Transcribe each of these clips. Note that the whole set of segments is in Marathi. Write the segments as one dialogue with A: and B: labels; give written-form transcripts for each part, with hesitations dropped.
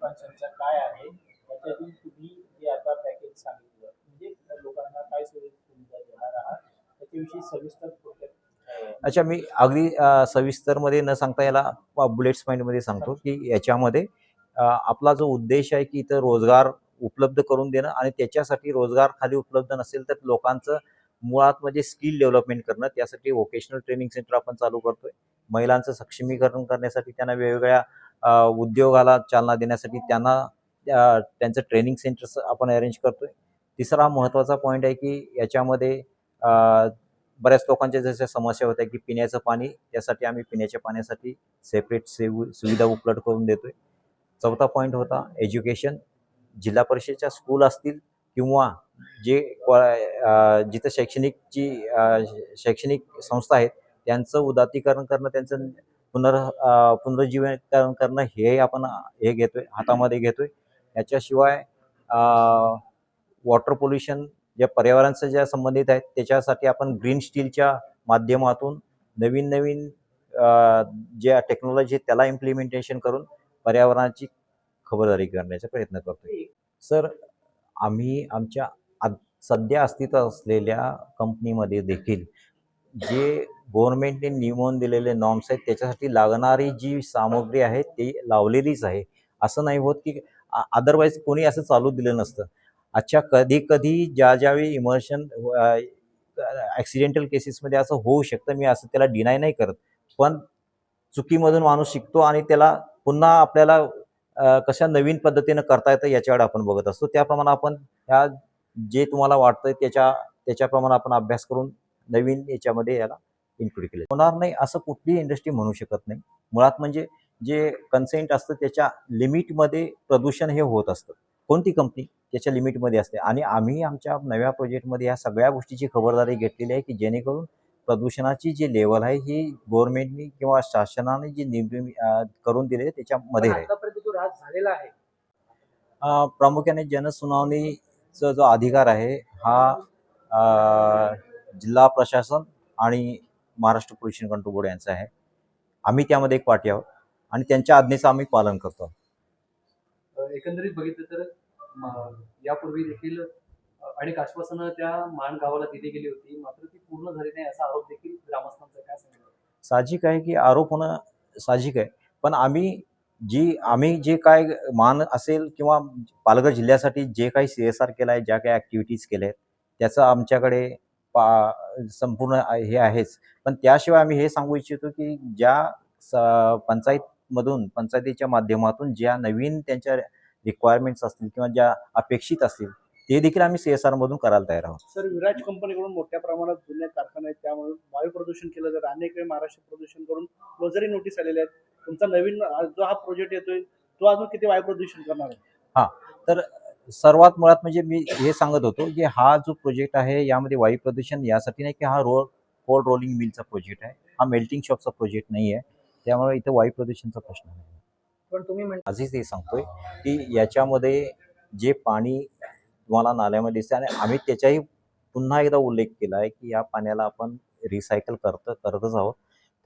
A: लाभांशांचा काय आहे, त्याच्यातून तुम्ही जे आता पॅकेज सांगितलं म्हणजे लोकांना काय सुविधा देणार आहात त्याच्याविषयी सविस्तर थोडक्यात
B: अच्छा, मी अगदी सविस्तरमध्ये न सांगता याला बुलेट्स पॉईंटमध्ये सांगतो की याच्यामध्ये आपला जो उद्देश आहे की इथं रोजगार उपलब्ध करून देणं आणि त्याच्यासाठी रोजगार खाली उपलब्ध नसेल तर लोकांचं मुळात म्हणजे स्किल डेव्हलपमेंट करणं. त्यासाठी व्होकेशनल ट्रेनिंग सेंटर आपण चालू करतोय. महिलांचं सक्षमीकरण करण्यासाठी त्यांना वेगवेगळ्या उद्योगाला चालना देण्यासाठी त्यांना त्यांचं ट्रेनिंग सेंटर्स आपण अरेंज करतोय. तिसरा महत्त्वाचा पॉईंट आहे की याच्यामध्ये बऱ्याच लोकांच्या जशा समस्या होत्या की पिण्याचं पाणी, त्यासाठी आम्ही पिण्याच्या पाण्यासाठी सेपरेट सुविधा उपलब्ध करून देतोय. चौथा पॉईंट होता एज्युकेशन. जिल्हा परिषदेच्या स्कूल असतील किंवा जे जिथं शैक्षणिक संस्था आहेत त्यांचं उदात्तीकरण करणं, त्यांचं पुनरुज्जीवनीकरण करणं हे आपण हातामध्ये घेतोय. याच्याशिवाय वॉटर पोल्युशन ज्या पर्यावरणाच्या ज्या संबंधित आहेत त्याच्यासाठी आपण ग्रीन स्टीलच्या माध्यमातून नवीन ज्या टेक्नॉलॉजी आहेत त्याला इम्प्लिमेंटेशन करून पर्यावरणाची खबरदारी करण्याचा प्रयत्न करतोय. सर, आम्ही आमच्या सध्या अस्तित्वात असलेल्या कंपनीमध्ये देखील जे गव्हर्नमेंटने नियमून दिलेले नॉर्म्स आहेत त्याच्यासाठी लागणारी जी सामग्री आहे ती लावलेलीच आहे. असं नाही होत की अदरवाईज कोणी असं चालू दिलं नसतं. अच्छा, कधी ज्यावेळी इमर्शन ॲक्सिडेंटल केसेसमध्ये असं होऊ शकतं, मी असं त्याला डिनाय नाही करत, पण चुकीमधून माणूस शिकतो आणि त्याला पुन्हा आपल्याला कशा नवीन पद्धतीनं करता येतं याच्याकडे आपण बघत असतो. त्याप्रमाणे आपण ह्या जे तुम्हाला वाटतंय त्याच्याप्रमाणे आपण अभ्यास करून नवीन याच्यामध्ये याला इन्क्लूड केलं होणार नाही असं कुठलीही इंडस्ट्री म्हणू शकत नाही. मुळात म्हणजे जे कन्सेंट असतं त्याच्या लिमिटमध्ये प्रदूषण हे होत असतं. कोणती कंपनी त्याच्या लिमिटमध्ये असते आणि आम्ही आमच्या नव्या प्रोजेक्टमध्ये ह्या सगळ्या गोष्टीची खबरदारी घेतलेली आहे की जेणेकरून प्रदूषणाची जी लेवल आहे ही गव्हर्नमेंटनी किंवा शासनाने जी करून दिले त्याच्यामध्ये आहे.
A: झालेला आहे
B: प्रामुख्याने जनसुनावणीचा जो अधिकार आहे हा जिल्हा प्रशासन आणि महाराष्ट्र पोल्युशन कंट्रोल बोर्ड यांचा आहे. आम्ही त्यामध्ये एक पार्टी आहोत आणि त्यांच्या आज्ञेचं आम्ही पालन करतो.
C: एकंदरीत बघितलं तर यापूर्वी देखील अनेक आश्वासनं त्या मान गावाला दिली गेली होती, मात्र ती पूर्ण झाली नाही असा आरोप देखील ग्रामस्थांचा काय सांगणार?
B: साहजिक आहे की आरोप होणं साहजिक आहे, पण आम्ही जे काय मान असेल किंवा पालघर जिल्ह्यासाठी जे काही CSR केलं आहे, ज्या काही ॲक्टिव्हिटीज केल्या आहेत त्याचं आमच्याकडे संपूर्ण हे आहेच. पण त्याशिवाय आम्ही हे सांगू इच्छितो की ज्या पंचायतीच्या माध्यमातून ज्या नवीन त्यांच्या रिक्वायरमेंट्स असतील किंवा ज्या अपेक्षित असतील ते देखील आम्ही CSR मधून करायला तयार आहोत.
A: सर, विराज कंपनीकडून मोठ्या प्रमाणात जुन्या कारखाने आहेत त्यामुळे वायू प्रदूषण केलं जातं. अनेक वेळ महाराष्ट्र प्रदूषण करून क्लोजरी नोटीस आलेल्या आहेत. तुमचा नवीन जो हा प्रोजेक्ट येतोय तो अजून किती वायू प्रदूषण करणार आहे?
B: हां, तर सर्वात मुळात म्हणजे मी हे सांगत होतो की हा जो प्रोजेक्ट आहे यामध्ये वायू प्रदूषण यासाठी नाही की हा कोल्ड रोलिंग मिलचा प्रोजेक्ट आहे, हा मेल्टिंग शॉपचा प्रोजेक्ट नाही आहे. त्यामुळे इथं वायू प्रदूषणचा प्रश्न नाही.
A: पण तुम्ही
B: आधीच हे सांगतोय की याच्यामध्ये जे पाणी तुम्हाला नाल्यामध्ये दिसते आणि आम्ही त्याचाही पुन्हा एकदा उल्लेख केला आहे की या पाण्याला आपण रिसायकल करतच आहोत.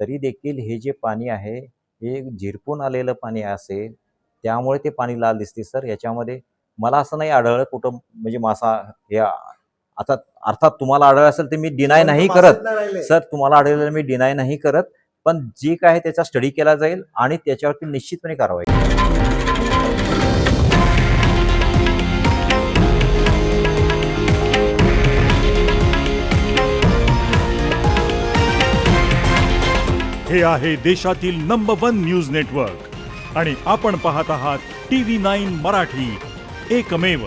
B: तरी देखील हे जे पाणी आहे हे झिरपून आलेलं पाणी असेल त्यामुळे ते पाणी लाल दिसते. सर, याच्यामध्ये मला असं नाही आढळलं कुठं म्हणजे मासा हे आता अर्थात तुम्हाला आढळलं असेल तर मी डिनाय नाही करत. सर, तुम्हाला आढळलेलं मी डिनाय नाही करत, पण जे काय आहे त्याचा स्टडी केला जाईल आणि त्याच्यावरती निश्चितपणे कारवाई.
D: हे आहे देशातील नंबर 1 न्यूज नेटवर्क आणि आपण पाहत आहात TV9 मराठी, एकमेव.